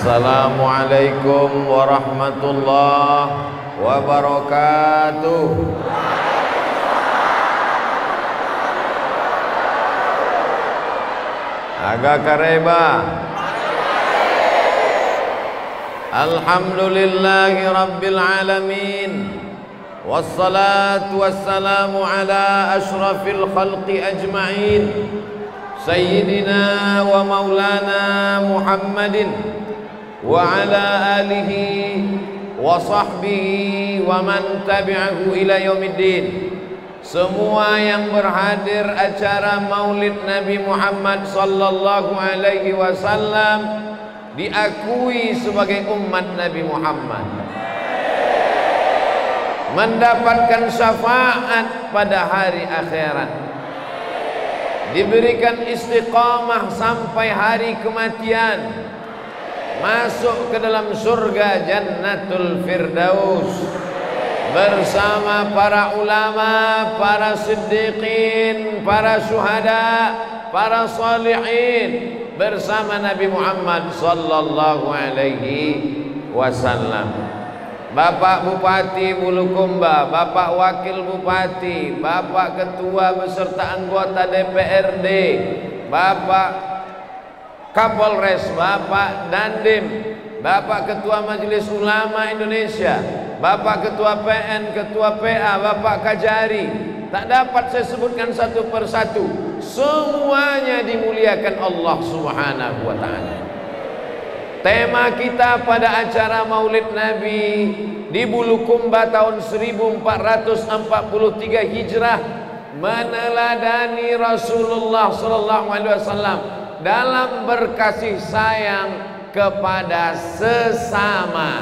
Assalamualaikum warahmatullahi wabarakatuh. Agak kareba. Alhamdulillahi rabbil alamin. Wassalatu wassalamu ala ashrafil khalqi ajma'in, Sayyidina wa maulana Muhammadin wa ala alihi wa sahbihi wa man tabi'ahu ila yaumiddin. Semua yang berhadir acara Maulid Nabi Muhammad sallallahu alaihi wasallam diakui sebagai umat Nabi Muhammad, mendapatkan syafaat pada hari akhirat, diberikan istiqamah sampai hari kematian, masuk ke dalam surga Jannatul Firdaus bersama para ulama, para siddiqin, para syuhada, para salihin, bersama Nabi Muhammad sallallahu alaihi wasallam. Bapak Bupati Bulukumba, Bapak Wakil Bupati, Bapak Ketua beserta anggota DPRD, Bapak Kapolres, Bapak Dandim, Bapak Ketua Majelis Ulama Indonesia, Bapak Ketua PN, Ketua PA, Bapak Kajari, tak dapat saya sebutkan satu persatu. Semuanya dimuliakan Allah Subhanahu wa ta'ala. Tema kita pada acara Maulid Nabi di Bulukumba tahun 1443 Hijrah meneladani Rasulullah sallallahu alaihi wasallam dalam berkasih sayang kepada sesama.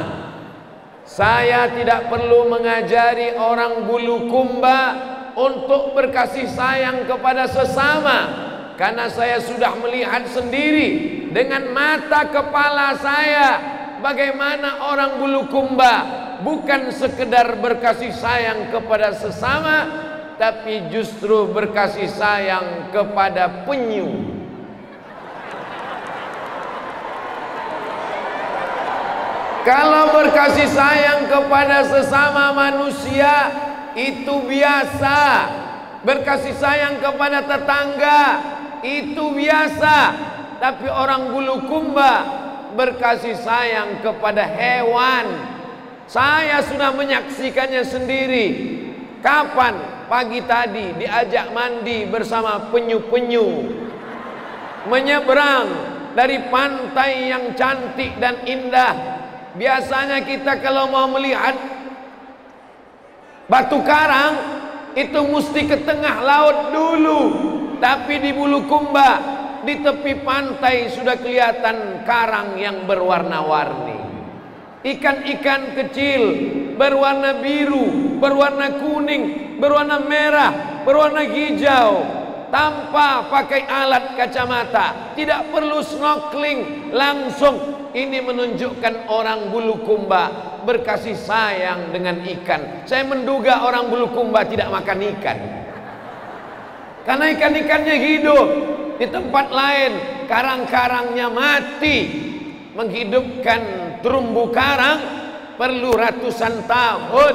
Saya tidak perlu mengajari orang Bulukumba untuk berkasih sayang kepada sesama, karena saya sudah melihat sendiri dengan mata kepala saya bagaimana orang Bulukumba bukan sekedar berkasih sayang kepada sesama, tapi justru berkasih sayang kepada penyu. Kalau berkasih sayang kepada sesama manusia itu biasa, berkasih sayang kepada tetangga itu biasa, tapi orang Bulukumba berkasih sayang kepada hewan. Saya sudah menyaksikannya sendiri. Kapan? Pagi tadi diajak mandi bersama penyu-penyu, menyeberang dari pantai yang cantik dan indah. Biasanya kita kalau mau melihat batu karang itu mesti ke tengah laut dulu, tapi di Bulukumba di tepi pantai sudah kelihatan karang yang berwarna-warni. Ikan-ikan kecil berwarna biru, berwarna kuning, berwarna merah, berwarna hijau, tanpa pakai alat kacamata, tidak perlu snorkeling, langsung. Ini menunjukkan orang Bulukumba berkasih sayang dengan ikan. Saya menduga orang Bulukumba tidak makan ikan, karena ikan-ikannya hidup. Di tempat lain karang-karangnya mati. Menghidupkan terumbu karang perlu ratusan tahun.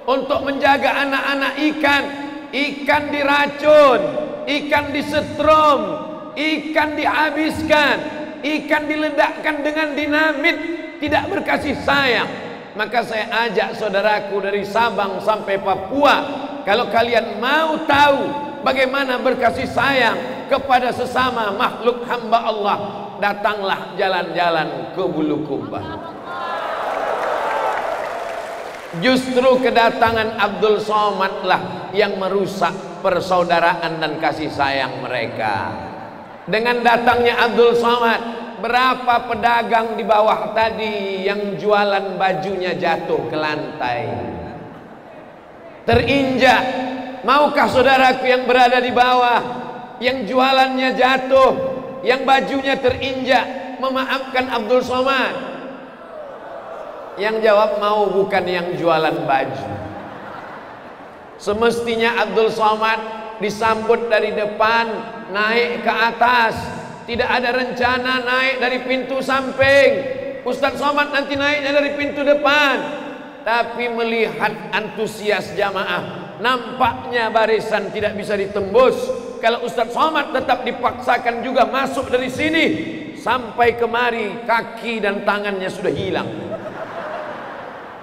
Untuk menjaga anak-anak ikan, ikan diracun, ikan disetrum, ikan dihabiskan, ikan diledakkan dengan dinamit, tidak berkasih sayang. Maka saya ajak saudaraku dari Sabang sampai Papua, kalau kalian mau tahu bagaimana berkasih sayang kepada sesama makhluk hamba Allah, datanglah jalan-jalan ke Bulukumba. Justru kedatangan Abdul Somad lah yang merusak persaudaraan dan kasih sayang mereka. Dengan datangnya Abdul Somad, berapa pedagang di bawah tadi yang jualan bajunya jatuh ke lantai, terinjak. Maukah saudaraku yang berada di bawah, yang jualannya jatuh, yang bajunya terinjak, memaafkan Abdul Somad? Yang jawab mau, bukan yang jualan baju. Semestinya Abdul Somad disambut dari depan, naik ke atas. Tidak ada rencana naik dari pintu samping. Ustadz Somad nanti naiknya dari pintu depan. Tapi melihat antusias jamaah, nampaknya barisan tidak bisa ditembus. Kalau Ustadz Somad tetap dipaksakan juga masuk dari sini, sampai kemari kaki dan tangannya sudah hilang.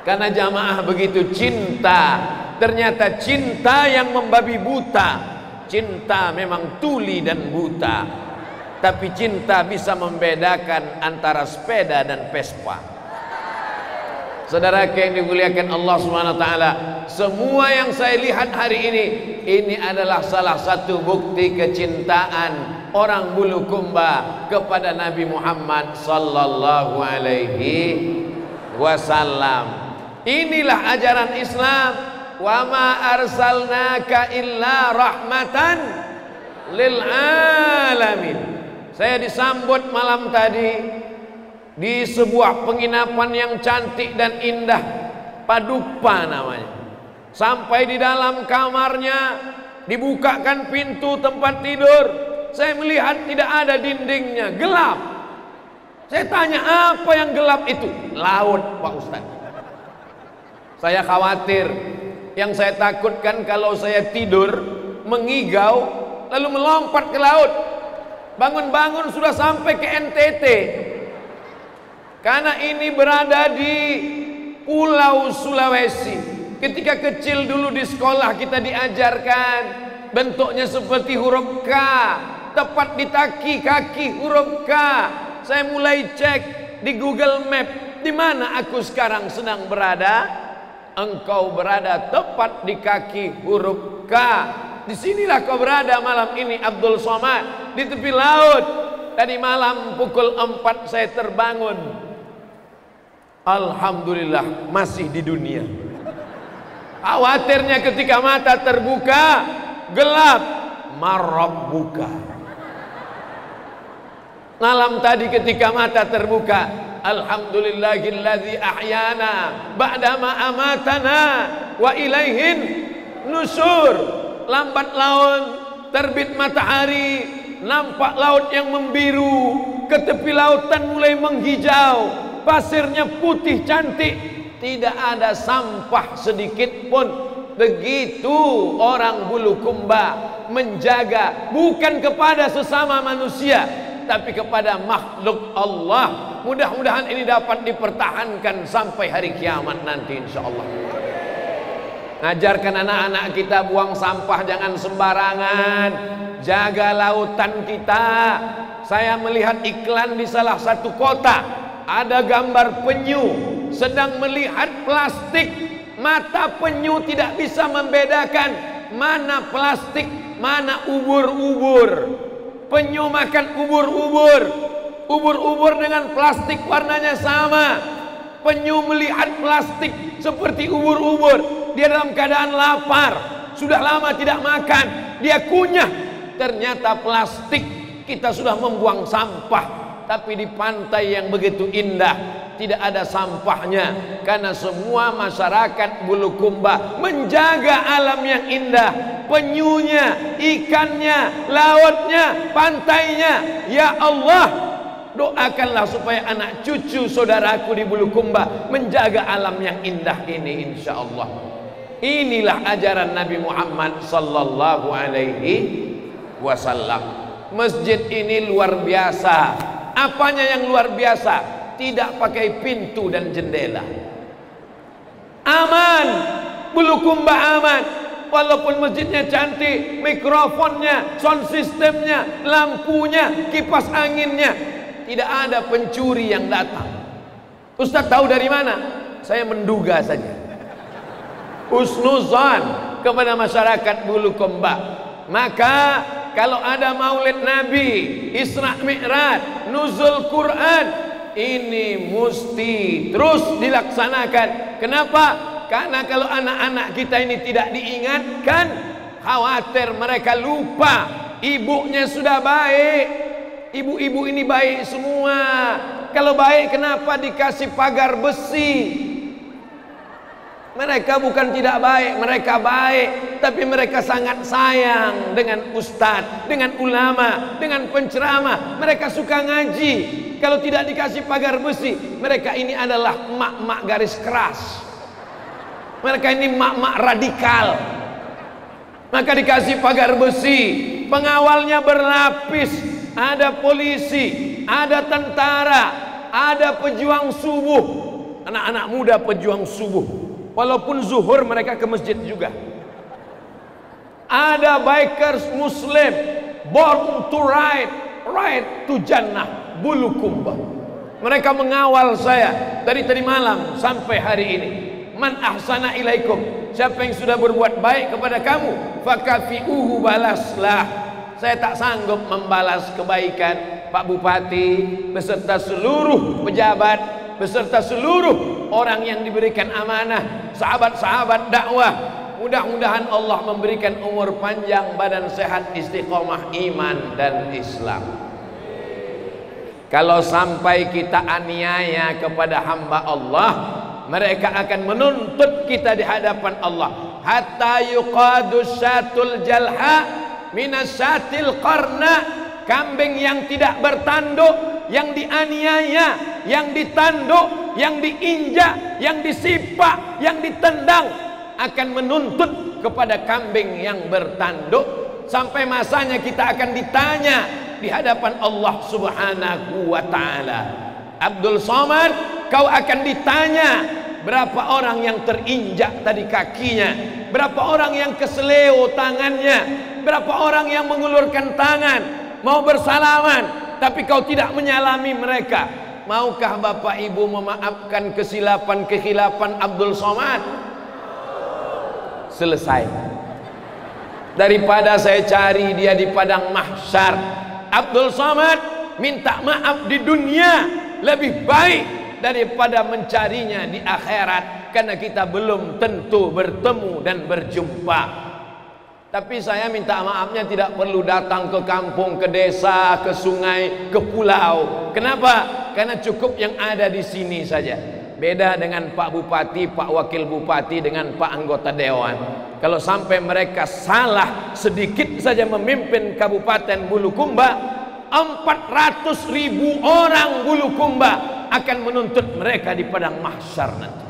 Karena jamaah begitu cinta. Ternyata cinta yang membabi buta. Cinta memang tuli dan buta, tapi cinta bisa membedakan antara sepeda dan Vespa. Saudara yang dimuliakan Allah Subhanahu wa taala, semua yang saya lihat hari ini adalah salah satu bukti kecintaan orang Bulukumba kepada Nabi Muhammad sallallahu alaihi wasallam. Inilah ajaran Islam. Wa ma arsalnaka illa rahmatan lil alamin. Saya disambut malam tadi di sebuah penginapan yang cantik dan indah, Padupa namanya. Sampai di dalam kamarnya, dibukakan pintu tempat tidur, saya melihat tidak ada dindingnya, gelap. Saya tanya, apa yang gelap itu? Laut, Pak Ustadz. Saya khawatir. Yang saya takutkan kalau saya tidur, mengigau, lalu melompat ke laut. Bangun-bangun sudah sampai ke NTT. Karena ini berada di Pulau Sulawesi. Ketika kecil dulu di sekolah kita diajarkan bentuknya seperti huruf K, tepat di kaki huruf K. Saya mulai cek di Google Map, di mana aku sekarang sedang berada. Engkau berada tepat di kaki huruf K. Disinilah kau berada malam ini, Abdul Somad, di tepi laut. Tadi malam pukul 4 saya terbangun. Alhamdulillah masih di dunia. Khawatirnya ketika mata terbuka gelap, marab buka. Malam tadi ketika mata terbuka, alhamdulillahilladzi ahyana ba'dama amatana wa ilaihin nusur. Lambat laun terbit matahari, nampak laut yang membiru, ke tepi lautan mulai menghijau, pasirnya putih cantik, tidak ada sampah sedikit pun. Begitu orang Bulukumba menjaga, bukan kepada sesama manusia, tapi kepada makhluk Allah. Mudah-mudahan ini dapat dipertahankan sampai hari kiamat nanti, insyaallah. Ngajarkan anak-anak kita buang sampah jangan sembarangan, jaga lautan kita. Saya melihat iklan di salah satu kota, ada gambar penyu sedang melihat plastik. Mata penyu tidak bisa membedakan mana plastik, mana ubur-ubur. Penyu makan ubur-ubur. Ubur-ubur dengan plastik warnanya sama. Penyu melihat plastik seperti ubur-ubur. Dia dalam keadaan lapar, sudah lama tidak makan, dia kunyah. Ternyata plastik. Kita sudah membuang sampah, tapi di pantai yang begitu indah tidak ada sampahnya. Karena semua masyarakat Bulukumba menjaga alam yang indah, penyunya, ikannya, lautnya, pantainya. Ya Allah, doakanlah supaya anak cucu saudaraku di Bulukumba menjaga alam yang indah ini, insya Allah. Inilah ajaran Nabi Muhammad sallallahu alaihi wasallam. Masjid ini luar biasa. Apanya yang luar biasa? Tidak pakai pintu dan jendela. Aman. Bulukumba aman. Walaupun masjidnya cantik, mikrofonnya, sound systemnya, lampunya, kipas anginnya, tidak ada pencuri yang datang. Ustaz tahu dari mana? Saya menduga saja. Husnuzan kepada masyarakat Bulukumba. Maka kalau ada maulid Nabi, Isra Mi'raj, nuzul Quran, ini mesti terus dilaksanakan. Kenapa? Karena kalau anak-anak kita ini tidak diingatkan, khawatir mereka lupa ibunya sudah baik. Ibu-ibu ini baik semua. Kalau baik kenapa dikasih pagar besi? Mereka bukan tidak baik, mereka baik, tapi mereka sangat sayang dengan ustadz, dengan ulama, dengan penceramah. Mereka suka ngaji. Kalau tidak dikasih pagar besi, mereka ini adalah mak-mak garis keras. Mereka ini mak-mak radikal. Maka dikasih pagar besi, pengawalnya berlapis, ada polisi, ada tentara, ada pejuang subuh, anak-anak muda pejuang subuh. Walaupun zuhur mereka ke masjid juga. Ada bikers muslim, born to ride, ride to Jannah, Bulukumba. Mereka mengawal saya dari tadi malam sampai hari ini. Man ahsana ilaikum, siapa yang sudah berbuat baik kepada kamu, fakafiuhu, balaslah. Saya tak sanggup membalas kebaikan Pak Bupati beserta seluruh pejabat, beserta seluruh orang yang diberikan amanah, sahabat-sahabat dakwah. Mudah-mudahan Allah memberikan umur panjang, badan sehat, istiqomah iman dan Islam. Kalau sampai kita aniaya kepada hamba Allah, mereka akan menuntut kita di hadapan Allah. Hatta yuqadu syatul jalha minas syatil qarna. Kambing yang tidak bertanduk, yang dianiaya, yang ditanduk, yang diinjak, yang disipak, yang ditendang, akan menuntut kepada kambing yang bertanduk. Sampai masanya kita akan ditanya di hadapan Allah Subhanahu wa ta'ala. Abdul Somad, kau akan ditanya berapa orang yang terinjak tadi kakinya, berapa orang yang keseleo tangannya, berapa orang yang mengulurkan tangan mau bersalaman tapi kau tidak menyalami mereka. Maukah Bapak Ibu memaafkan kesilapan-kekhilafan Abdul Somad? Selesai. Daripada saya cari dia di padang mahsyar, Abdul Somad minta maaf di dunia lebih baik daripada mencarinya di akhirat, karena kita belum tentu bertemu dan berjumpa. Tapi saya minta maafnya tidak perlu datang ke kampung, ke desa, ke sungai, ke pulau. Kenapa? Karena cukup yang ada di sini saja. Beda dengan Pak Bupati, Pak Wakil Bupati, dengan Pak Anggota Dewan. Kalau sampai mereka salah sedikit saja memimpin Kabupaten Bulukumba, 400.000 orang Bulukumba akan menuntut mereka di padang mahsyar nanti.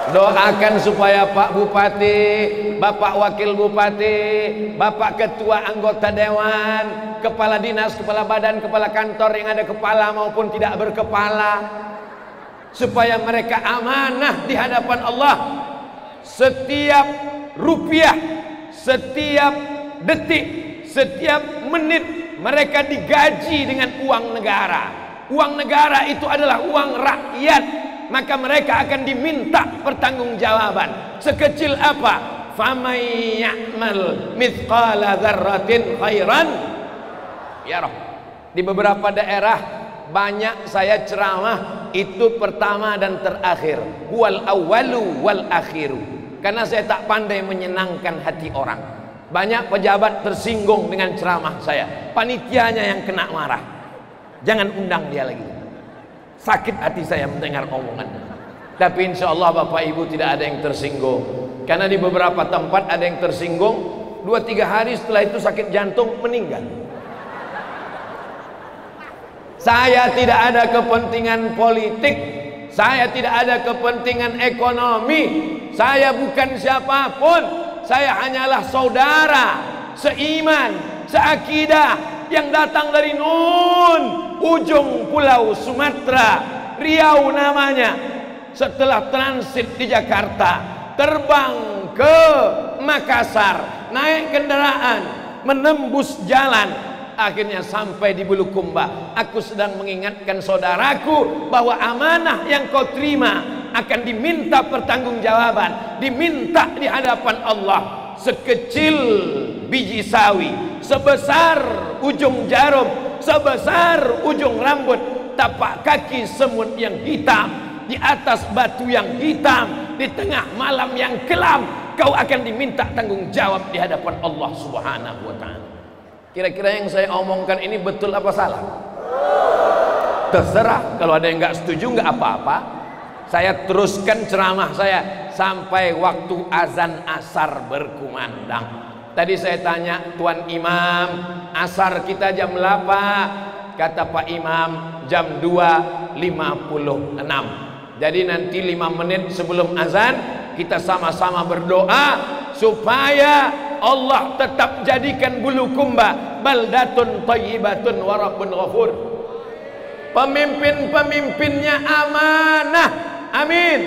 Doakan supaya Pak Bupati, Bapak Wakil Bupati, Bapak Ketua Anggota Dewan, Kepala Dinas, Kepala Badan, Kepala Kantor yang ada kepala maupun tidak berkepala, supaya mereka amanah di hadapan Allah. Setiap rupiah, setiap detik, setiap menit mereka digaji dengan uang negara. Uang negara itu adalah uang rakyat. Maka mereka akan diminta pertanggungjawaban. Sekecil apa? Famay ya'mal mithqala dzarratin khairan yarah. Di beberapa daerah banyak saya ceramah itu pertama dan terakhir, wal awwalu wal akhiru, karena saya tak pandai menyenangkan hati orang. Banyak pejabat tersinggung dengan ceramah saya, panitianya yang kena marah. Jangan undang dia lagi. Sakit hati saya mendengar omongan. Tapi insya Allah Bapak Ibu tidak ada yang tersinggung. Karena di beberapa tempat ada yang tersinggung, 2-3 hari setelah itu sakit jantung meninggal. Saya tidak ada kepentingan politik, saya tidak ada kepentingan ekonomi, saya bukan siapapun, saya hanyalah saudara seiman, seakidah yang datang dari ujung pulau Sumatera, Riau namanya. Setelah transit di Jakarta, terbang ke Makassar, naik kendaraan, menembus jalan, akhirnya sampai di Bulukumba. Aku sedang mengingatkan saudaraku bahwa amanah yang kau terima akan diminta pertanggungjawaban, diminta di hadapan Allah. Sekecil biji sawi, sebesar ujung jarum, sebesar ujung rambut, tapak kaki semut yang hitam, di atas batu yang hitam, di tengah malam yang kelam, kau akan diminta tanggung jawab di hadapan Allah Subhanahu wa ta'ala. Kira-kira yang saya omongkan ini betul apa salah? Terserah, kalau ada yang nggak setuju nggak apa-apa. Saya teruskan ceramah saya sampai waktu azan asar berkumandang. Tadi saya tanya, Tuan Imam, asar kita jam berapa? Kata Pak Imam, jam 2.56. Jadi nanti 5 menit sebelum azan kita sama-sama berdoa supaya Allah tetap jadikan Bulukumba baldatun thayyibatun wa rabbun ghafur. Pemimpin-pemimpinnya amanah, amin.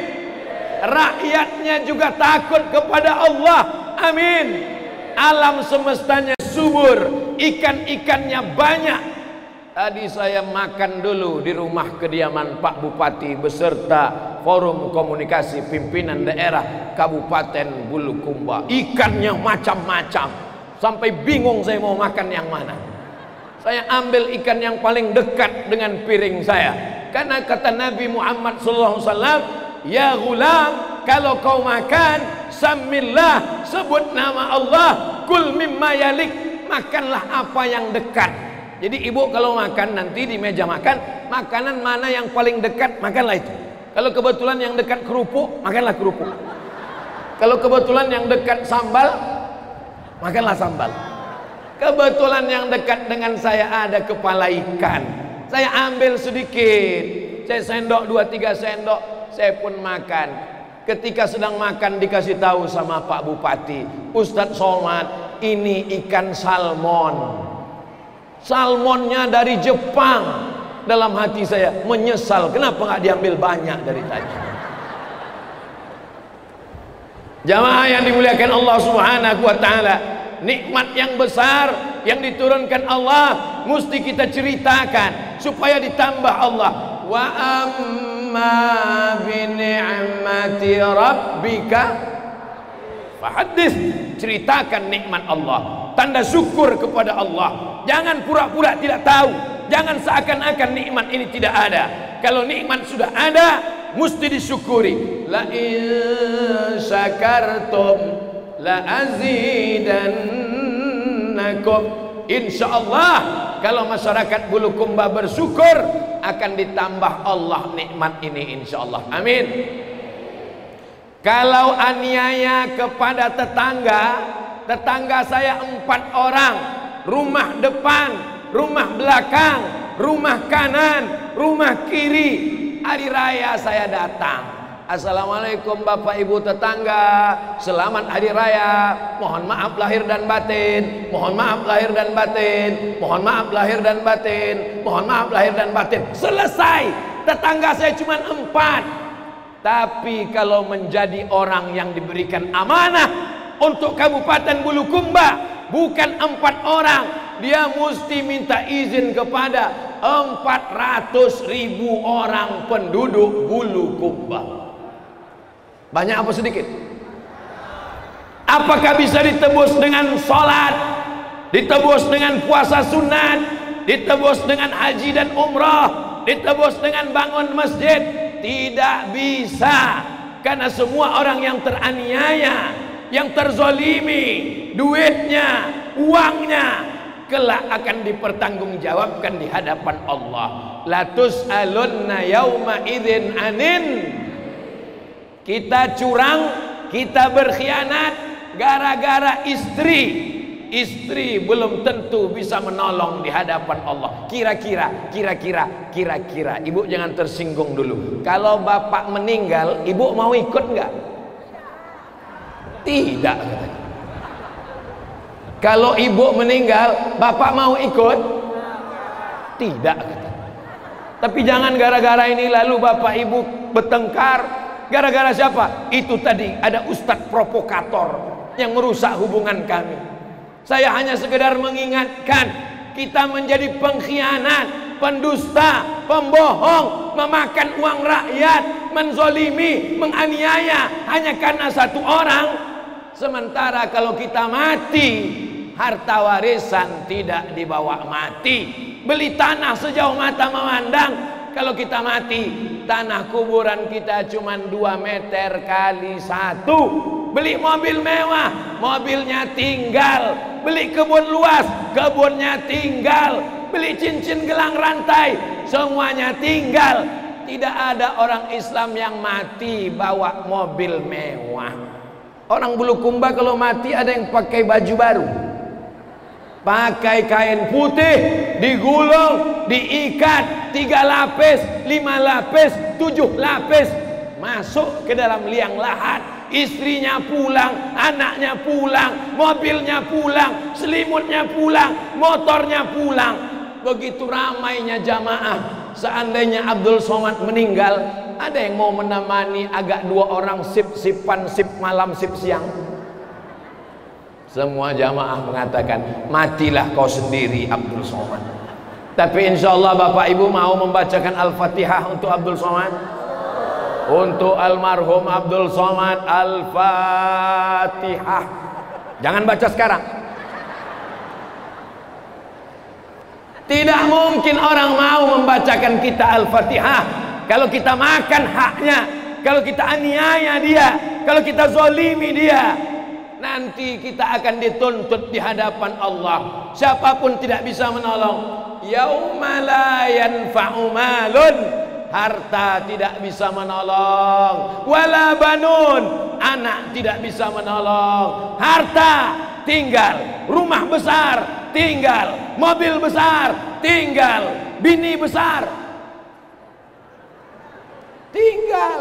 Rakyatnya juga takut kepada Allah, amin. Alam semestanya subur, ikan-ikannya banyak. Tadi saya makan dulu di rumah kediaman Pak Bupati beserta forum komunikasi pimpinan daerah Kabupaten Bulukumba. Ikannya macam-macam, sampai bingung saya mau makan yang mana. Saya ambil ikan yang paling dekat dengan piring saya, karena kata Nabi Muhammad SAW, ya ghulam, kalau kau makan samillah, sebut nama Allah, kul mimma yalik, makanlah apa yang dekat. Jadi ibu kalau makan nanti di meja makan, makanan mana yang paling dekat, makanlah itu. Kalau kebetulan yang dekat kerupuk, makanlah kerupuk. Kalau kebetulan yang dekat sambal, makanlah sambal. Kebetulan yang dekat dengan saya ada kepala ikan, saya ambil sedikit, saya sendok 2-3 sendok, saya pun makan. Ketika sedang makan dikasih tahu sama Pak Bupati, Ustadz Somad, ini ikan salmon. Salmonnya dari Jepang. Dalam hati saya menyesal, kenapa nggak diambil banyak dari tadi. Jamaah yang dimuliakan Allah Subhanahu wa taala, nikmat yang besar yang diturunkan Allah mesti kita ceritakan supaya ditambah Allah. Wa amma bi ni'mati rabbika fahaddits, ceritakan nikmat Allah, tanda syukur kepada Allah. Jangan pura-pura tidak tahu, jangan seakan-akan nikmat ini tidak ada. Kalau nikmat sudah ada, mesti disyukuri. La in syakartum la azidannakum. Insyaallah kalau masyarakat Bulukumba bersyukur, akan ditambah Allah nikmat ini, insyaallah, amin. Kalau aniaya kepada tetangga, tetangga saya 4 orang, rumah depan, rumah belakang, rumah kanan, rumah kiri. Hari raya saya datang, assalamualaikum Bapak Ibu tetangga, selamat hari raya, mohon maaf lahir dan batin, mohon maaf lahir dan batin, mohon maaf lahir dan batin, mohon maaf lahir dan batin. Selesai. Tetangga saya cuma 4. Tapi kalau menjadi orang yang diberikan amanah untuk Kabupaten Bulukumba, bukan 4 orang, dia mesti minta izin kepada 400.000 orang penduduk Bulukumba. Banyak apa sedikit? Apakah bisa ditebus dengan sholat, ditebus dengan puasa sunat, ditebus dengan haji dan umrah, ditebus dengan bangun masjid? Tidak bisa, karena semua orang yang teraniaya, yang terzolimi, duitnya, uangnya, kelak akan dipertanggungjawabkan di hadapan Allah. La tus'alunna yauma idzin anin. Kita curang, kita berkhianat gara-gara istri. Istri belum tentu bisa menolong di hadapan Allah. Kira-kira. Ibu jangan tersinggung dulu. Kalau bapak meninggal, ibu mau ikut nggak? Tidak, katanya. Kalau ibu meninggal, bapak mau ikut? Tidak, katanya. Tapi jangan gara-gara ini lalu bapak ibu bertengkar. Gara-gara siapa? Itu tadi ada ustadz provokator yang merusak hubungan kami. Saya hanya sekedar mengingatkan, kita menjadi pengkhianat, pendusta, pembohong, memakan uang rakyat, menzolimi, menganiaya hanya karena 1 orang. Sementara kalau kita mati, harta warisan tidak dibawa mati. Beli tanah sejauh mata memandang. Kalau kita mati, tanah kuburan kita cuma 2 meter kali 1. Beli mobil mewah, mobilnya tinggal. Beli kebun luas, kebunnya tinggal. Beli cincin gelang rantai, semuanya tinggal. Tidak ada orang Islam yang mati bawa mobil mewah. Orang Bulukumba kalau mati ada yang pakai baju baru, pakai kain putih, digulung, diikat 3 lapis, 5 lapis, 7 lapis, masuk ke dalam liang lahat. Istrinya pulang, anaknya pulang, mobilnya pulang, selimutnya pulang, motornya pulang. Begitu ramainya jamaah. Seandainya Abdul Somad meninggal, ada yang mau menemani agak 2 orang sip-sipan, sip malam, sip siang? Semua jamaah mengatakan, matilah kau sendiri Abdul Somad. Tapi insya Allah Bapak Ibu mau membacakan Al-Fatihah untuk Abdul Somad, untuk almarhum Abdul Somad. Al-Fatihah. Jangan baca sekarang. Tidak mungkin orang mau membacakan kita Al-Fatihah kalau kita makan haknya, kalau kita aniaya dia, kalau kita zolimi dia. Nanti kita akan dituntut di hadapan Allah. Siapapun tidak bisa menolong. Yauma la yanfa'u malun, harta tidak bisa menolong. Wala banun, anak tidak bisa menolong. Harta tinggal, rumah besar tinggal, mobil besar tinggal, bini besar tinggal.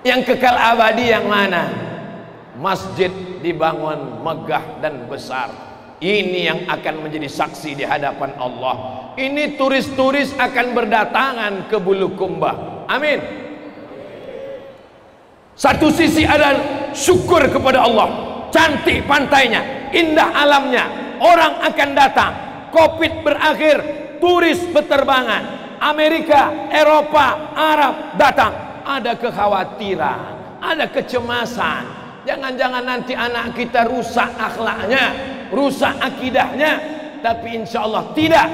Yang kekal abadi yang mana? Masjid dibangun megah dan besar. Ini yang akan menjadi saksi di hadapan Allah. Ini turis-turis akan berdatangan ke Bulukumba. Amin. Satu sisi ada syukur kepada Allah, cantik pantainya, indah alamnya, orang akan datang. Covid berakhir, turis berterbangan, Amerika, Eropa, Arab datang. Ada kekhawatiran, ada kecemasan. Jangan-jangan nanti anak kita rusak akhlaknya, rusak akidahnya. Tapi insya Allah tidak,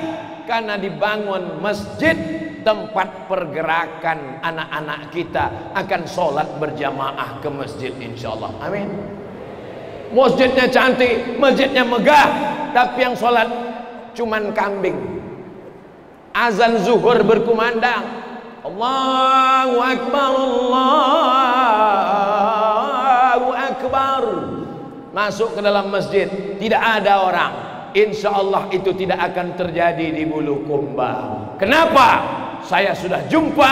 karena dibangun masjid, tempat pergerakan anak-anak kita akan sholat berjamaah ke masjid insya Allah. Amin. Masjidnya cantik, masjidnya megah, tapi yang sholat cuman kambing. Azan zuhur berkumandang, Allahu Akbar, Allahu Akbar. Masuk ke dalam masjid, tidak ada orang. Insya Allah itu tidak akan terjadi di Bulukumba. Kenapa? Saya sudah jumpa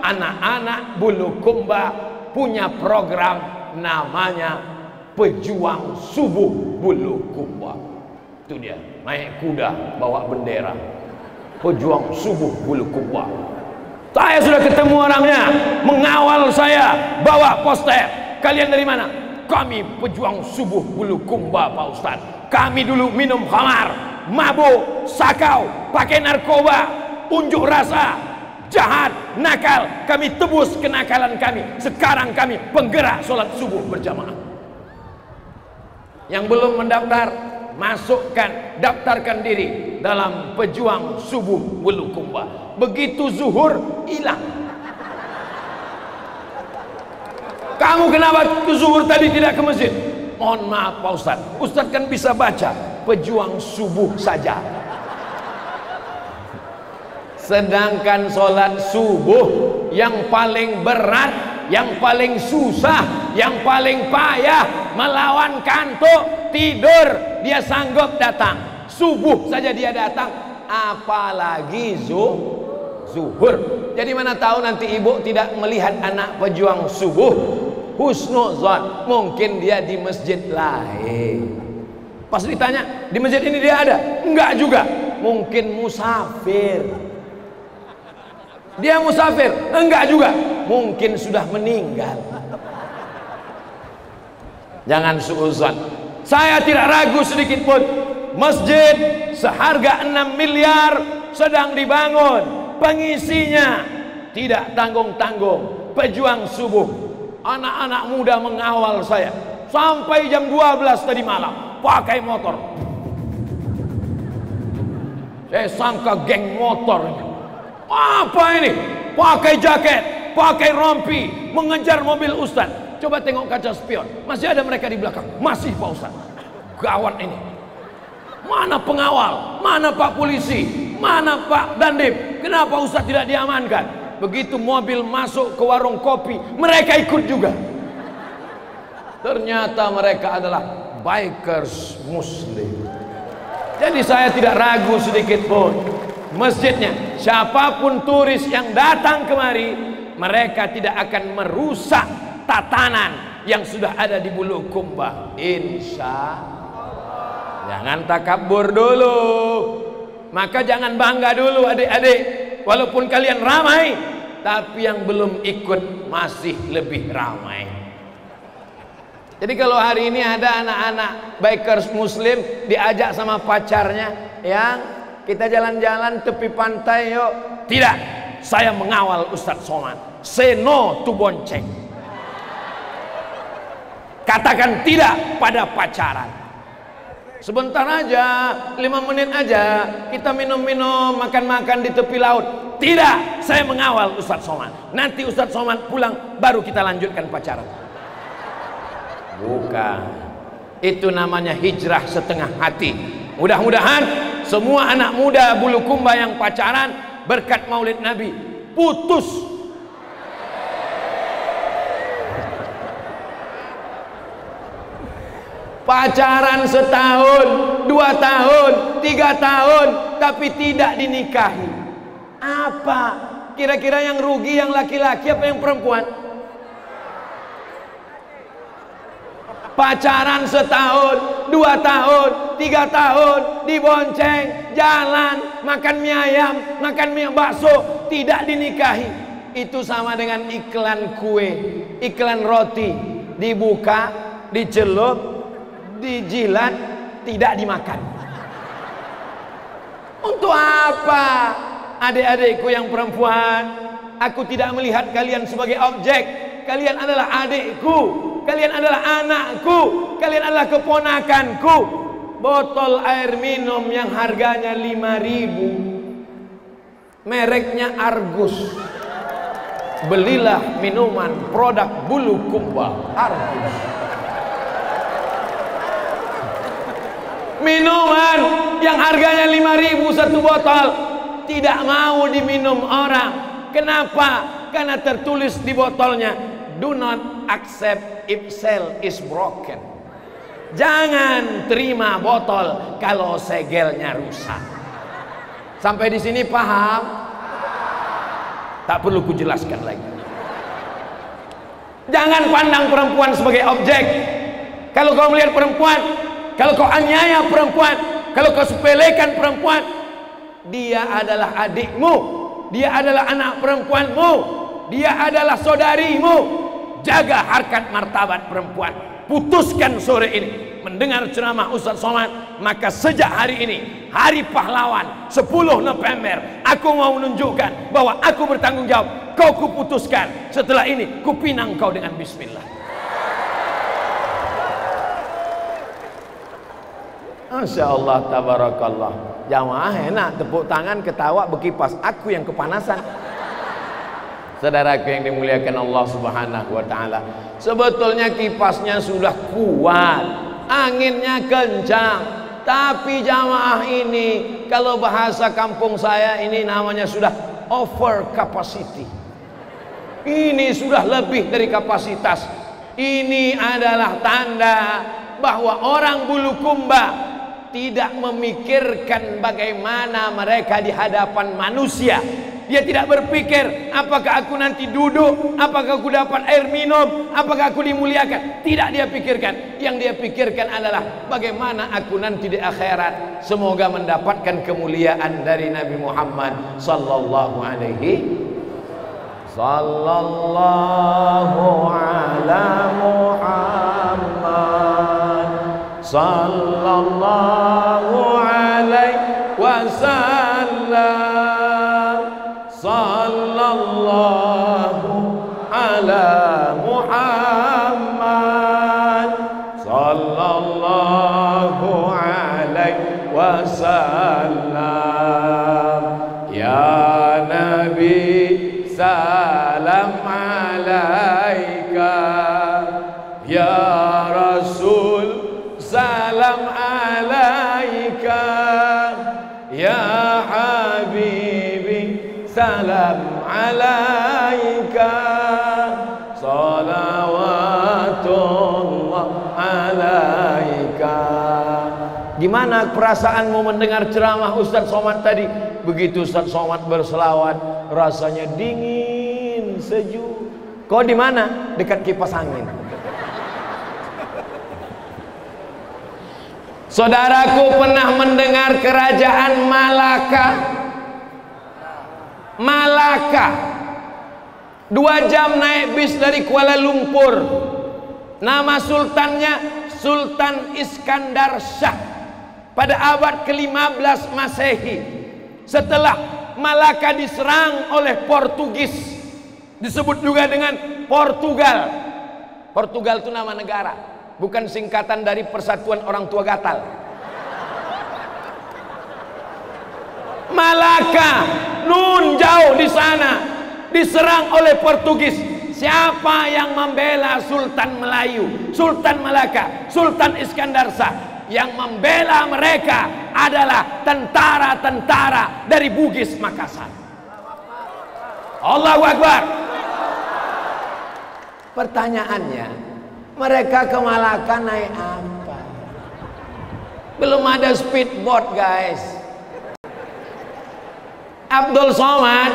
anak-anak Bulukumba punya program namanya Pejuang Subuh Bulukumba. Itu dia, naik kuda bawa bendera. Pejuang Subuh Bulukumba. Saya sudah ketemu orangnya, mengawal saya, bawa poster. Kalian dari mana? Kami pejuang subuh Bulukumba Pak Ustaz. Kami dulu minum khamar, mabuk, sakau, pakai narkoba, unjuk rasa, jahat, nakal. Kami tebus kenakalan kami. Sekarang kami penggerak sholat subuh berjamaah. Yang belum mendaftar, masukkan, daftarkan diri dalam pejuang subuh Bulukumba. Begitu zuhur hilang. Kamu kenapa zuhur tadi tidak ke masjid? Mohon maaf Pak Ustaz, Ustaz kan bisa baca pejuang subuh saja. Sedangkan sholat subuh yang paling berat, yang paling susah, yang paling payah, melawan kantuk, tidur, dia sanggup datang. Subuh saja dia datang, apalagi zuhur. Jadi mana tahu nanti ibu tidak melihat anak pejuang subuh, husnuzon, mungkin dia di masjid lain. Pas ditanya, di masjid ini dia ada? Enggak juga, mungkin musafir. Dia musafir? Enggak juga, mungkin sudah meninggal. Jangan suuzon. Saya tidak ragu sedikit pun, masjid seharga 6 miliar sedang dibangun. Pengisinya tidak tanggung-tanggung, pejuang subuh. Anak-anak muda mengawal saya sampai jam 12 tadi malam, pakai motor. Saya sangka geng motor. Apa ini? Pakai jaket, pakai rompi, mengejar mobil Ustaz. Coba tengok kaca spion, masih ada mereka di belakang. Masih Pak Ustaz. Gawat ini. Mana pengawal? Mana Pak Polisi? Mana Pak Dandim? Kenapa Ustaz tidak diamankan? Begitu mobil masuk ke warung kopi, mereka ikut juga. Ternyata mereka adalah bikers Muslim. Jadi saya tidak ragu sedikit pun, masjidnya, siapapun turis yang datang kemari, mereka tidak akan merusak tatanan yang sudah ada di Bulukumba. Insya Allah. Jangan takabur dulu. Maka jangan bangga dulu adik-adik. Walaupun kalian ramai, tapi yang belum ikut masih lebih ramai. Jadi kalau hari ini ada anak-anak bikers Muslim diajak sama pacarnya, yang kita jalan-jalan tepi pantai yuk. Tidak, saya mengawal Ustadz Somad. Say no to bonceng. Katakan tidak pada pacaran. Sebentar aja, 5 menit aja, kita minum-minum, makan-makan di tepi laut. Tidak, saya mengawal Ustadz Somad. Nanti Ustadz Somad pulang, baru kita lanjutkan pacaran. Bukan. Itu namanya hijrah setengah hati. Mudah-mudahan semua anak muda Bulukumba yang pacaran berkat Maulid Nabi putus. Pacaran setahun, 2 tahun, 3 tahun, tapi tidak dinikahi. Apa? Kira-kira yang rugi yang laki-laki apa yang perempuan? Pacaran setahun, 2 tahun, 3 tahun, dibonceng, jalan, makan mie ayam, makan mie bakso, tidak dinikahi. Itu sama dengan iklan kue, iklan roti, dibuka, dicelup, dijilat, tidak dimakan. Untuk apa? Adik-adikku yang perempuan, aku tidak melihat kalian sebagai objek. Kalian adalah adikku, kalian adalah anakku, kalian adalah keponakanku. Botol air minum yang harganya 5.000, mereknya Argus. Belilah minuman produk Bulukumba Argus. Minuman yang harganya 5.000 satu botol tidak mau diminum orang. Kenapa? Karena tertulis di botolnya, do not accept if cell is broken. Jangan terima botol kalau segelnya rusak. Sampai di sini paham? Tak perlu kujelaskan lagi. Jangan pandang perempuan sebagai objek. Kalau kau melihat perempuan, kalau kau aniaya perempuan, kalau kau sepelekan perempuan, dia adalah adikmu, dia adalah anak perempuanmu, dia adalah saudarimu. Jaga harkat martabat perempuan. Putuskan sore ini mendengar ceramah Ustadz Somad, maka sejak hari ini, hari pahlawan 10 November, aku mau menunjukkan bahwa aku bertanggung jawab. Kau kuputuskan, setelah ini kupinang kau dengan bismillah. Masya Allah, tabarakallah. Jamaah enak, tepuk tangan, ketawa, berkipas. Aku yang kepanasan. Saudaraku yang dimuliakan Allah Subhanahu wa ta'ala, sebetulnya kipasnya sudah kuat, anginnya kencang, tapi jamaah ini, kalau bahasa kampung saya ini namanya sudah over capacity. Ini sudah lebih dari kapasitas. Ini adalah tanda bahwa orang Bulukumba tidak memikirkan bagaimana mereka di hadapan manusia. Dia tidak berpikir apakah aku nanti duduk, apakah aku dapat air minum, apakah aku dimuliakan. Tidak dia pikirkan. Yang dia pikirkan adalah bagaimana aku nanti di akhirat semoga mendapatkan kemuliaan dari Nabi Muhammad sallallahu alaihi sallallahu ala Muhammad sallallahu alaihi wasallam. Sallallahu ala Muhammad sallallahu alaihi wasallam. Ya Nabi salam alaika, ya Rasul salam alaika, ya Habibi salam alaika, salawatullah malaikat. Gimana perasaanmu mendengar ceramah Ustadz Somad tadi? Begitu Ustadz Somad berselawat, rasanya dingin, sejuk. Kau di mana? Dekat kipas angin. Saudaraku pernah mendengar kerajaan Malaka? Malaka 2 jam naik bis dari Kuala Lumpur. Nama sultannya Sultan Iskandar Shah pada abad ke-15 Masehi. Setelah Malaka diserang oleh Portugis, disebut juga dengan Portugal. Portugal itu nama negara, bukan singkatan dari Persatuan Orang Tua Gatal. Malaka nun jauh di sana diserang oleh Portugis. Siapa yang membela Sultan Melayu, Sultan Malaka, Sultan Iskandar Shah? Yang membela mereka adalah tentara-tentara dari Bugis Makassar. Allahu Akbar. Pertanyaannya, mereka ke Malaka naik apa? Belum ada speedboat, guys. Abdul Somad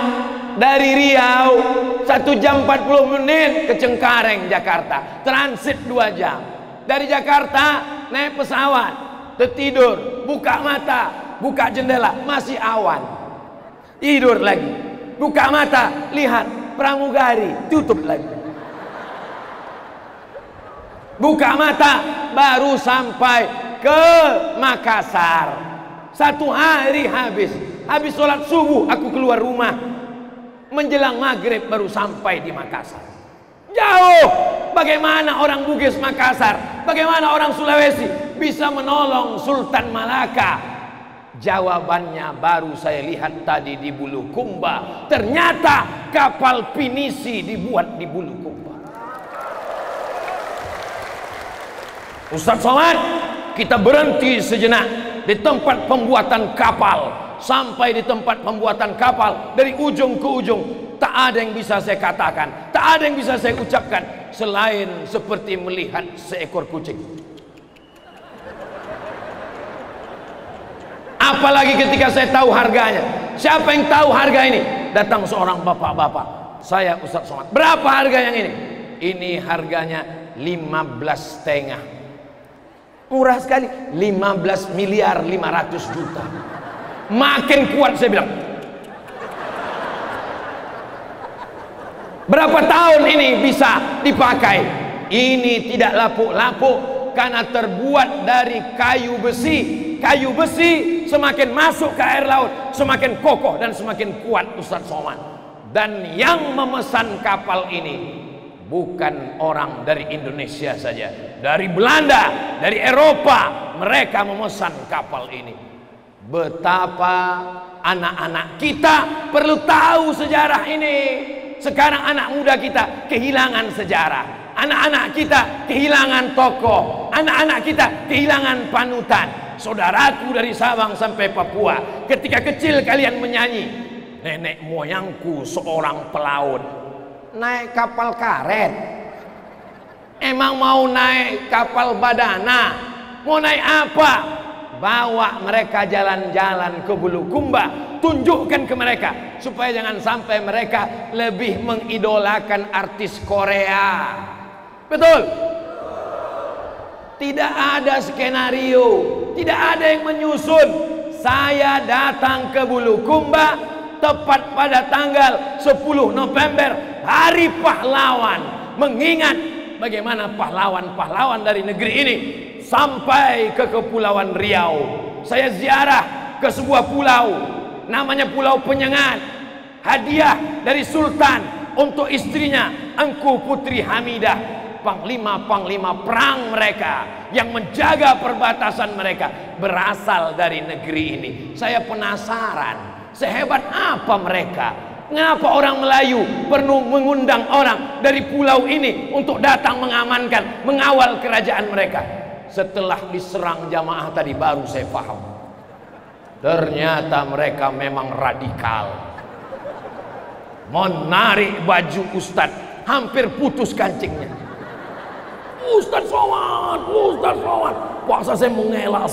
dari Riau 1 jam 40 menit ke Cengkareng, Jakarta, transit 2 jam. Dari Jakarta naik pesawat, tertidur, buka mata, buka jendela, masih awan, tidur lagi, buka mata, lihat pramugari, tutup lagi, buka mata, baru sampai ke Makassar. 1 hari habis sholat subuh aku keluar rumah, menjelang maghrib baru sampai di Makassar. Jauh. Bagaimana orang Bugis Makassar, bagaimana orang Sulawesi bisa menolong Sultan Malaka? Jawabannya baru saya lihat tadi di Bulukumba. Ternyata kapal pinisi dibuat di Bulukumba. Ustadz Somad, kita berhenti sejenak di tempat pembuatan kapal. Sampai di tempat pembuatan kapal, dari ujung ke ujung tak ada yang bisa saya katakan, tak ada yang bisa saya ucapkan selain seperti melihat seekor kucing. Apalagi ketika saya tahu harganya. Siapa yang tahu harga ini? Datang seorang bapak-bapak, saya Ustadz Somad, berapa harga yang ini? Ini harganya 15,5. Murah sekali, 15 miliar 500 juta. Makin kuat saya bilang. Berapa tahun ini bisa dipakai? Ini tidak lapuk-lapuk karena terbuat dari kayu besi. Kayu besi semakin masuk ke air laut semakin kokoh dan semakin kuat, Ustadz Somad. Dan yang memesan kapal ini bukan orang dari Indonesia saja, dari Belanda, dari Eropa, mereka memesan kapal ini. Betapa anak-anak kita perlu tahu sejarah ini. Sekarang anak muda kita kehilangan sejarah, anak-anak kita kehilangan tokoh, anak-anak kita kehilangan panutan. Saudaraku dari Sabang sampai Papua, ketika kecil kalian menyanyi, nenek moyangku seorang pelaut, naik kapal karet. Emang mau naik kapal badana? Mau naik apa? Bawa mereka jalan-jalan ke Bulukumba, tunjukkan ke mereka supaya jangan sampai mereka lebih mengidolakan artis Korea. Betul? Tidak ada skenario, tidak ada yang menyusun. Saya datang ke Bulukumba tepat pada tanggal 10 November, Hari Pahlawan, mengingat bagaimana pahlawan-pahlawan dari negeri ini sampai ke Kepulauan Riau. Saya ziarah ke sebuah pulau, namanya Pulau Penyengat. Hadiah dari Sultan untuk istrinya, Engku Putri Hamidah, panglima-panglima perang mereka yang menjaga perbatasan mereka berasal dari negeri ini. Saya penasaran, sehebat apa mereka? Mengapa orang Melayu perlu mengundang orang dari pulau ini untuk datang mengamankan, mengawal kerajaan mereka? Setelah diserang jamaah tadi baru saya paham. Ternyata mereka memang radikal. Menarik baju Ustadz, hampir putus kancingnya. Ustaz Somad, Ustaz Somad. Puasa saya mengelak.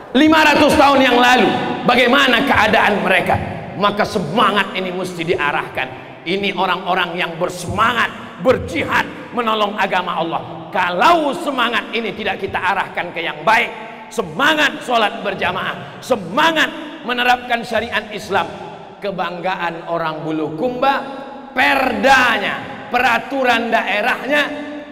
500 tahun yang lalu bagaimana keadaan mereka? Maka semangat ini mesti diarahkan. Ini orang-orang yang bersemangat berjihad menolong agama Allah. Kalau semangat ini tidak kita arahkan ke yang baik, semangat sholat berjamaah, semangat menerapkan syariat Islam, kebanggaan orang Bulukumba, perdanya, peraturan daerahnya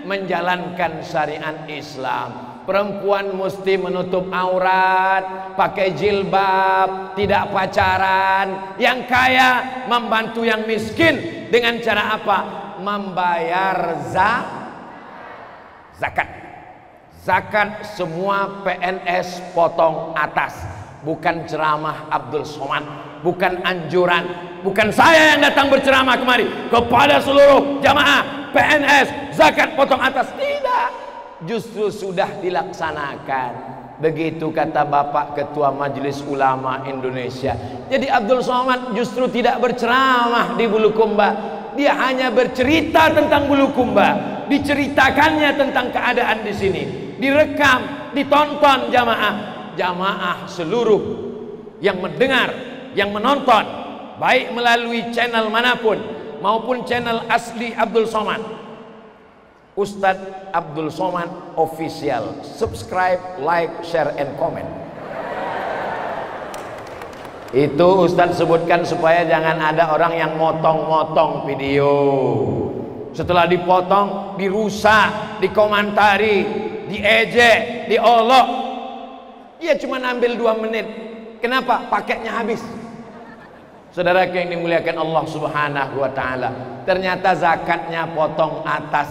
menjalankan syariat Islam. Perempuan mesti menutup aurat, pakai jilbab, tidak pacaran. Yang kaya membantu yang miskin dengan cara apa? Membayar zakat. Zakat semua PNS potong atas. Bukan ceramah Abdul Somad, bukan anjuran, bukan saya yang datang berceramah kemari kepada seluruh jamaah PNS zakat potong atas. Tidak. Justru sudah dilaksanakan. Begitu kata Bapak Ketua Majelis Ulama Indonesia. Jadi Abdul Somad justru tidak berceramah di Bulukumba. Dia hanya bercerita tentang Bulukumba. Diceritakannya tentang keadaan di sini. Direkam, ditonton jamaah seluruh yang mendengar, yang menonton, baik melalui channel manapun maupun channel asli Abdul Somad, Ustadz Abdul Somad Official. Subscribe, like, share, and comment. Itu Ustadz sebutkan supaya jangan ada orang yang motong-motong video. Setelah dipotong, dirusak, dikomentari, diejek, diolok. Dia cuma ambil 2 menit. Kenapa? Paketnya habis. Saudara yang dimuliakan Allah Subhanahu wa ta'ala, ternyata zakatnya potong atas.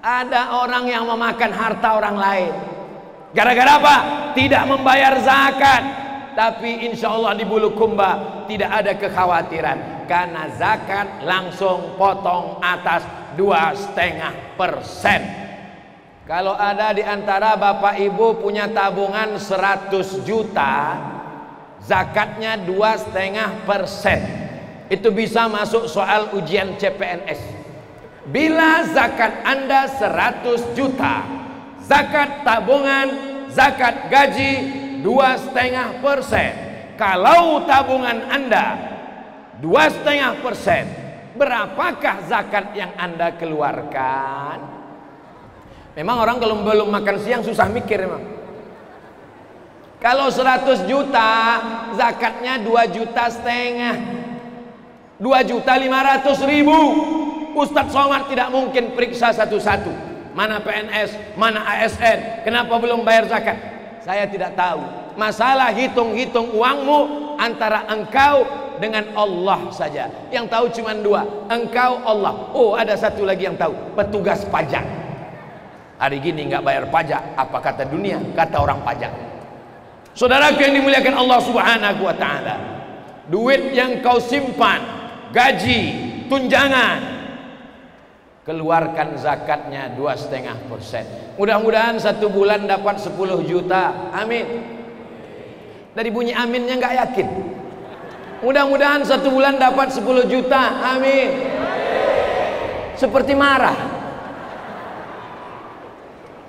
Ada orang yang memakan harta orang lain. Gara-gara apa? Tidak membayar zakat. Tapi insya Allah di Bulukumba tidak ada kekhawatiran, karena zakat langsung potong atas 2,5%. Kalau ada di antara Bapak Ibu punya tabungan 100 juta, zakatnya 2,5%. Itu bisa masuk soal ujian CPNS. Bila zakat Anda 100 juta, zakat tabungan, zakat gaji 2,5%. Kalau tabungan Anda 2,5%, berapakah zakat yang Anda keluarkan? Memang orang kalau belum makan siang susah mikir memang. Kalau 100 juta, zakatnya 2,5 juta. 2.500.000. Ustadz Somad tidak mungkin periksa satu-satu. Mana PNS, mana ASN, kenapa belum bayar zakat? Saya tidak tahu. Masalah hitung-hitung uangmu antara engkau dengan Allah saja. Yang tahu cuma 2, engkau, Allah. Oh, ada satu lagi yang tahu, petugas pajak. Hari gini nggak bayar pajak, apa kata dunia? Kata orang pajak. Saudaraku yang dimuliakan Allah Subhanahu wa ta'ala, duit yang kau simpan, gaji, tunjangan, keluarkan zakatnya 2,5%. Mudah-mudahan 1 bulan dapat 10 juta. Amin. Dari bunyi aminnya nggak yakin. Mudah-mudahan 1 bulan dapat 10 juta. Amin. Seperti marah.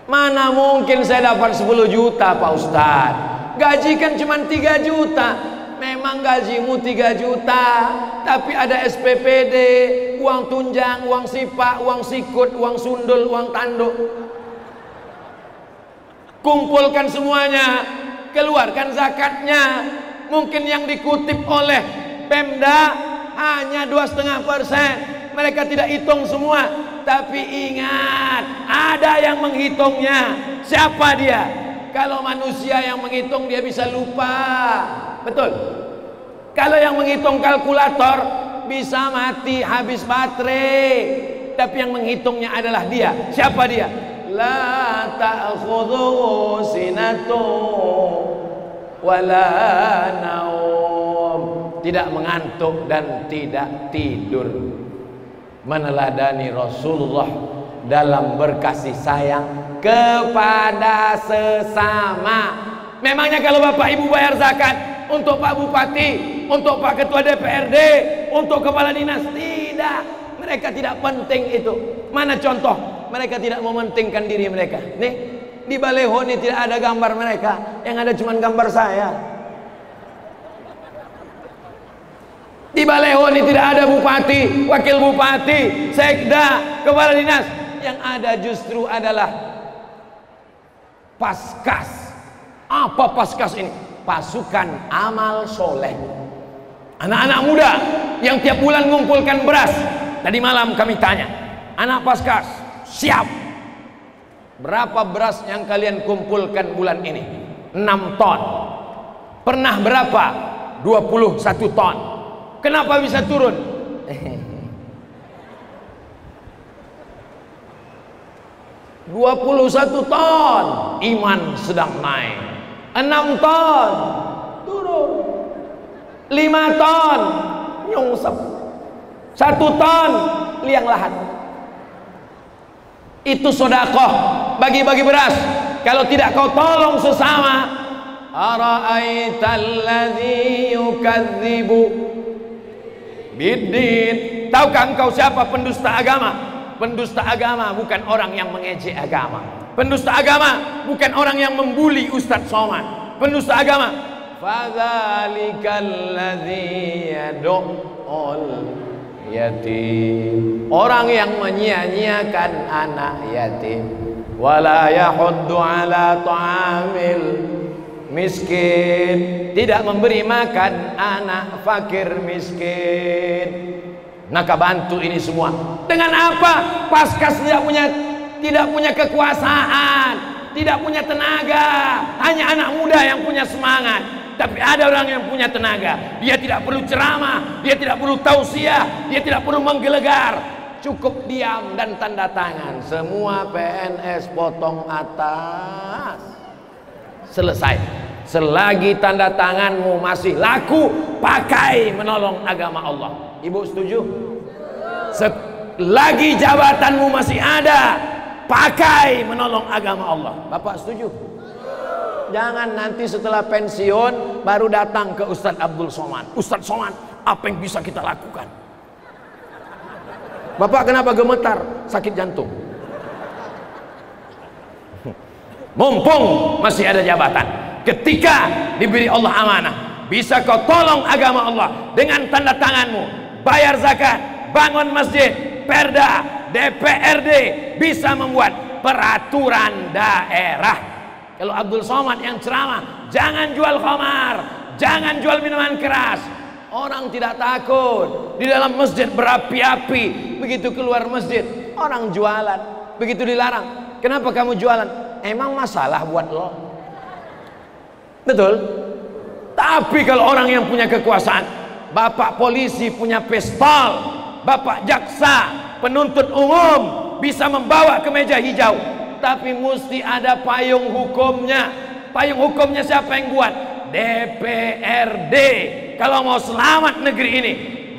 Mana mungkin saya dapat 10 juta Pak Ustadz? Gaji kan cuma 3 juta. Memang gajimu 3 juta, tapi ada SPPD, uang tunjang, uang sipak, uang sikut, uang sundul, uang tanduk. Kumpulkan semuanya, keluarkan zakatnya. Mungkin yang dikutip oleh Pemda hanya 2,5%. Mereka tidak hitung semua. Tapi ingat, ada yang menghitungnya. Siapa dia? Kalau manusia yang menghitung dia bisa lupa. Betul. Kalau yang menghitung kalkulator bisa mati, habis baterai. Tapi yang menghitungnya adalah dia. Siapa dia? La ta'khudhuhu sinatu wala naum. Tidak mengantuk dan tidak tidur. Meneladani Rasulullah dalam berkasih sayang kepada sesama. Memangnya kalau Bapak Ibu bayar zakat untuk Pak Bupati, untuk Pak Ketua DPRD, untuk Kepala Dinas? Tidak. Mereka tidak penting itu. Mana contoh? Mereka tidak mementingkan diri mereka. Nih, di baleho ini tidak ada gambar mereka. Yang ada cuma gambar saya. Di baleho ini tidak ada bupati, wakil bupati, sekda, kepala dinas. Yang ada justru adalah Paskas. Apa Paskas ini? Pasukan amal soleh. Anak-anak muda yang tiap bulan mengumpulkan beras. Tadi malam kami tanya, anak Paskas, siap? Berapa beras yang kalian kumpulkan bulan ini? 6 ton. Pernah berapa? 21 ton. Kenapa bisa turun? 21 ton. Iman sedang naik. 6 ton turun. 5 ton nyungsep. 1 ton liang lahat. Itu sedekah, bagi-bagi beras. Kalau tidak kau tolong sesama. Ara'aital ladzi yukadzibu biddin. Tahukah engkau siapa pendusta agama? Pendusta agama bukan orang yang mengejek agama. Pendusta agama bukan orang yang membuli Ustadz Somad. Pendusta agama, fadzalikal ladzi yad'ul yatim. Orang yang menyia-nyiakan anak yatim. Wala yahuddu ala ta'amil miskin. Tidak memberi makan anak fakir miskin. Naka bantu ini semua. Dengan apa? Paskas tidak punya kekuasaan, tidak punya tenaga. Hanya anak muda yang punya semangat. Tapi ada orang yang punya tenaga. Dia tidak perlu ceramah, dia tidak perlu tausiah, dia tidak perlu menggelegar. Cukup diam dan tanda tangan. Semua PNS potong atas. Selesai. Selagi tanda tanganmu masih laku, pakai menolong agama Allah. Ibu setuju? Selagi jabatanmu masih ada, pakai menolong agama Allah. Bapak setuju? Jangan nanti setelah pensiun baru datang ke Ustadz Abdul Somad. Ustadz Somad, apa yang bisa kita lakukan? Bapak kenapa gemetar? Sakit jantung. Mumpung masih ada jabatan, ketika diberi Allah amanah, bisa kau tolong agama Allah dengan tanda tanganmu. Bayar zakat, bangun masjid, perda, DPRD, bisa membuat peraturan daerah. Kalau Abdul Somad yang ceramah, jangan jual khamar, jangan jual minuman keras. Orang tidak takut. Di dalam masjid berapi-api. Begitu keluar masjid, orang jualan. Begitu dilarang, kenapa kamu jualan? Emang masalah buat lo? Betul? Tapi kalau orang yang punya kekuasaan, bapak polisi punya pistol, bapak jaksa, penuntut umum bisa membawa ke meja hijau, tapi mesti ada payung hukumnya. Payung hukumnya siapa yang buat? DPRD. Kalau mau selamat negeri ini,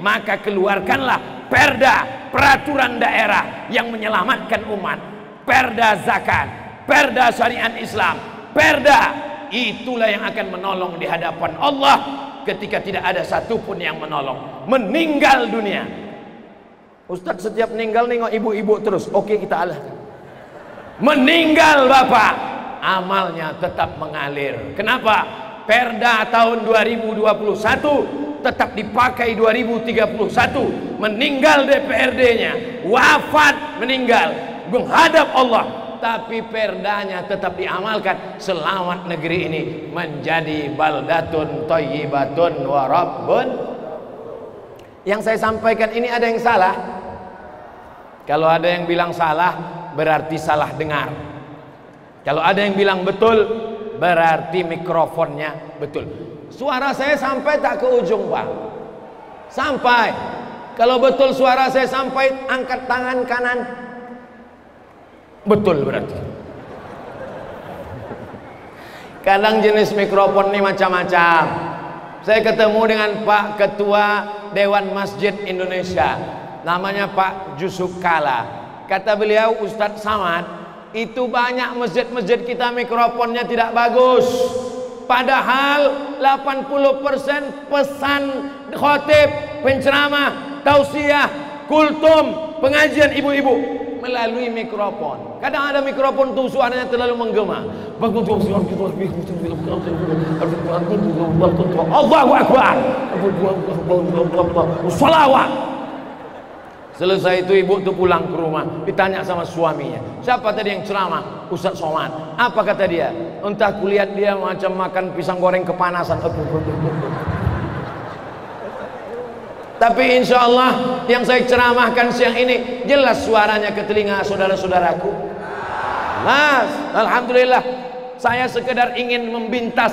maka keluarkanlah perda, peraturan daerah yang menyelamatkan umat. Perda zakat, perda syariat Islam, perda. Itulah yang akan menolong di hadapan Allah ketika tidak ada satupun yang menolong. Meninggal dunia. Ustadz setiap meninggal nengok ibu-ibu terus. Oke, kita alahkan. Meninggal bapak, amalnya tetap mengalir. Kenapa? Perda tahun 2021 tetap dipakai 2031. Meninggal DPRD-nya, wafat meninggal, menghadap Allah, tapi perdanya tetap diamalkan. Selamat negeri ini menjadi baldatun thayyibatun wa rabbun. Yang saya sampaikan ini ada yang salah? Kalau ada yang bilang salah, berarti salah dengar. Kalau ada yang bilang betul, berarti mikrofonnya betul. Suara saya sampai tak ke ujung, Pak? Sampai. Kalau betul suara saya sampai, angkat tangan kanan. Betul berarti. Kadang jenis mikrofon ini macam-macam. Saya ketemu dengan Pak Ketua Dewan Masjid Indonesia, namanya Pak Jusuf Kala. Kata beliau, Ustadz Somad, itu banyak masjid-masjid kita mikrofonnya tidak bagus. Padahal 80% pesan khotib, penceramah, tausiah kultum, pengajian ibu-ibu melalui mikrofon. Kadang ada mikrofon tuh suaranya terlalu menggema. Allahu Akbar. Shalawat. Selesai itu ibu tuh pulang ke rumah, ditanya sama suaminya, siapa tadi yang ceramah? Ustaz Somad. Apa kata dia? Entah, kulihat dia macam makan pisang goreng kepanasan. Tapi insya Allah yang saya ceramahkan siang ini jelas suaranya ke telinga saudara-saudaraku. Mas, alhamdulillah, saya sekedar ingin meminta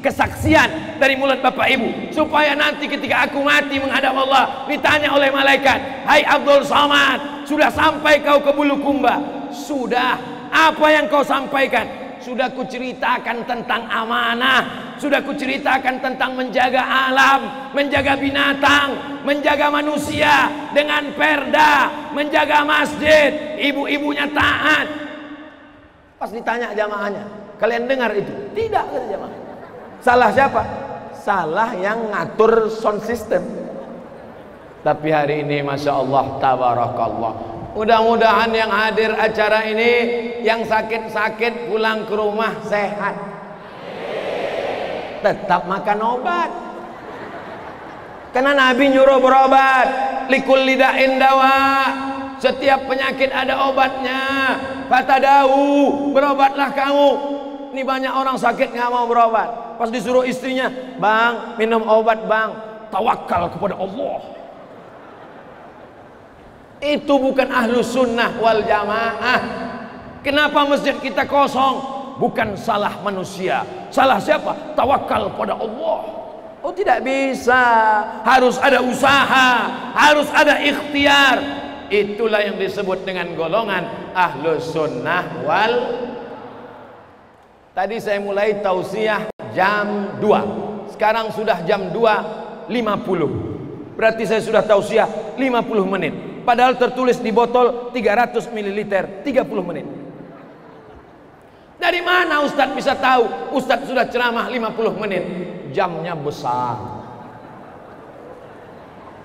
kesaksian dari mulut Bapak Ibu, supaya nanti ketika aku mati menghadap Allah ditanya oleh malaikat, hai Abdul Somad, sudah sampai kau ke Bulukumba? Sudah. Apa yang kau sampaikan? Sudah kuceritakan tentang amanah, sudah kuceritakan tentang menjaga alam, menjaga binatang, menjaga manusia dengan perda, menjaga masjid, ibu-ibunya taat. Pas ditanya jamaahnya, kalian dengar itu? Tidak, kata jamaah. Salah siapa? Salah yang ngatur sound system. Tapi hari ini Masya Allah, tabarakallah, mudah-mudahan yang hadir acara ini, yang sakit-sakit pulang ke rumah sehat, tetap makan obat. Karena Nabi nyuruh berobat, likul lidain dawa, setiap penyakit ada obatnya. Fatadawu, berobatlah kamu. Ini banyak orang sakit nggak mau berobat. Pas disuruh istrinya, bang minum obat bang, tawakal kepada Allah. Itu bukan ahlus sunnah wal jamaah. Kenapa masjid kita kosong? Bukan salah manusia. Salah siapa? Tawakal pada Allah. Oh, tidak bisa. Harus ada usaha, harus ada ikhtiar. Itulah yang disebut dengan golongan ahlus sunnah wal. Tadi saya mulai tausiah jam 2. Sekarang sudah jam 2.50. Berarti saya sudah tausiah 50 menit. Padahal tertulis di botol 300 ml 30 menit. Dari mana Ustadz bisa tahu? Ustadz sudah ceramah 50 menit. Jamnya besar.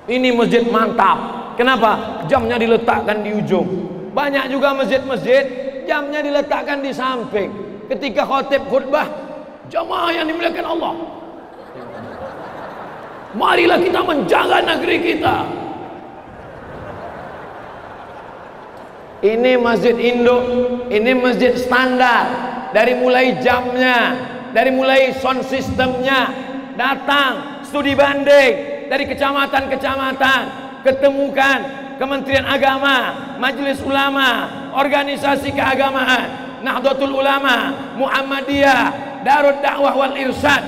Ini masjid mantap. Kenapa? Jamnya diletakkan di ujung. Banyak juga masjid-masjid jamnya diletakkan di samping. Ketika khotib khutbah, jamaah yang dimuliakan Allah, marilah kita menjaga negeri kita. Ini masjid induk, ini masjid standar. Dari mulai jamnya, dari mulai sound systemnya, datang studi banding dari kecamatan-kecamatan, ketemukan Kementerian Agama, Majelis Ulama, organisasi keagamaan, Nahdlatul Ulama, Muhammadiyah, Darud Dakwah wal Irsyad.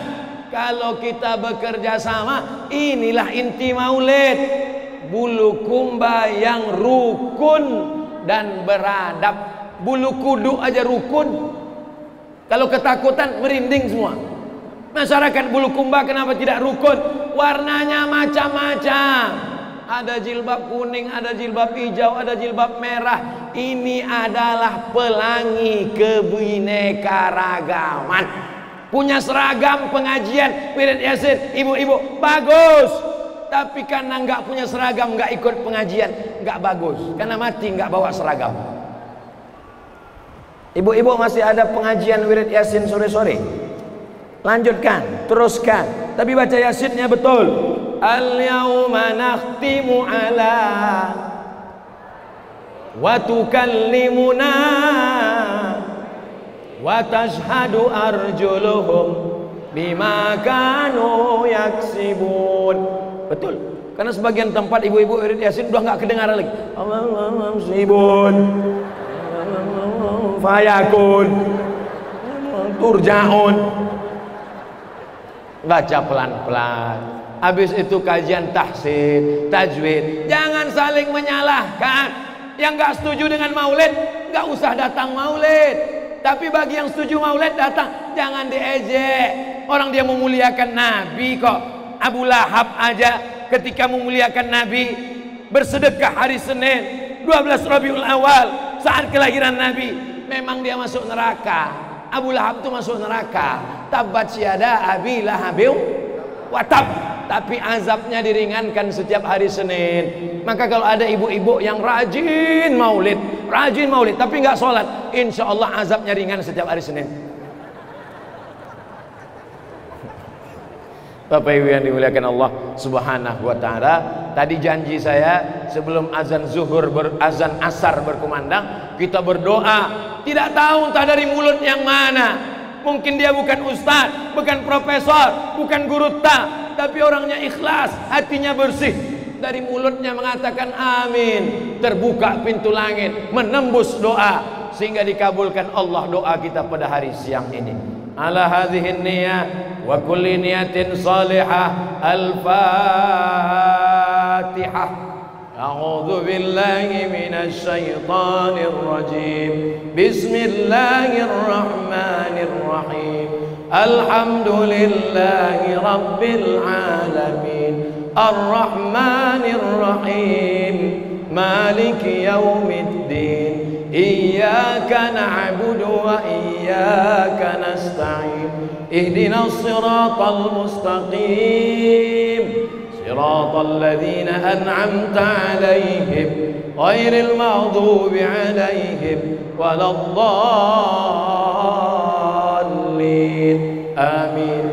Kalau kita bekerja sama, inilah inti maulid. Bulukumba yang rukun dan beradab. Bulu kuduk aja rukun. Kalau ketakutan merinding semua. Masyarakat Bulukumba kenapa tidak rukun? Warnanya macam-macam. Ada jilbab kuning, ada jilbab hijau, ada jilbab merah. Ini adalah pelangi kebinekaragaman. Punya seragam pengajian wirid yasin, ibu-ibu bagus. Tapi karena nggak punya seragam, nggak ikut pengajian, nggak bagus. Karena mati nggak bawa seragam. Ibu-ibu masih ada pengajian wirid yasin sore-sore? Lanjutkan, teruskan. Tapi baca yasinnya betul. Al-yawma nakhtimu ala wa tukallimuna wa tashhadu arjuluhum bima kanu yaksibun. Betul. Karena sebagian tempat ibu-ibu wirid yasin udah nggak kedengaran lagi. Sibun, fayakun, turjaun. Baca pelan-pelan. Habis itu kajian tahsin, tajwid. Jangan saling menyalahkan. Yang nggak setuju dengan maulid nggak usah datang maulid. Tapi bagi yang setuju maulid datang, jangan diejek. Orang dia memuliakan Nabi kok. Abu Lahab aja ketika memuliakan Nabi, bersedekah hari Senin 12 Rabiul Awal saat kelahiran Nabi, memang dia masuk neraka. Abu Lahab itu masuk neraka. Tabbat syada abi lahabiu wa tab. tapi azabnya diringankan setiap hari Senin. Maka kalau ada ibu-ibu yang rajin maulid, tapi nggak sholat, insya Allah azabnya ringan setiap hari Senin. Bapak Ibu yang dimuliakan Allah Subhanahu wa taala, tadi janji saya sebelum azan zuhur, azan asar berkumandang, kita berdoa. Tidak tahu entah dari mulut yang mana. Mungkin dia bukan ustaz, bukan profesor, bukan guru tapi orangnya ikhlas, hatinya bersih. Dari mulutnya mengatakan amin, terbuka pintu langit, menembus doa, sehingga dikabulkan Allah doa kita pada hari siang ini. Ala hadhihi niyyah wa kulli niyatin salihah. Al-Fatihah. A'udzu billahi minasy syaithanir rajim. Bismillahirrahmanirrahim. Alhamdulillahi rabbil alamin. Ar-Rahmanir Rahim. Maliki yaumiddin. Iyyaka na'budu wa iyyaka nasta'in. Ihdinas siratal mustaqim. Siratal ladzina an'amta 'alaihim ghairil maghdubi 'alaihim waladdallin. Amin.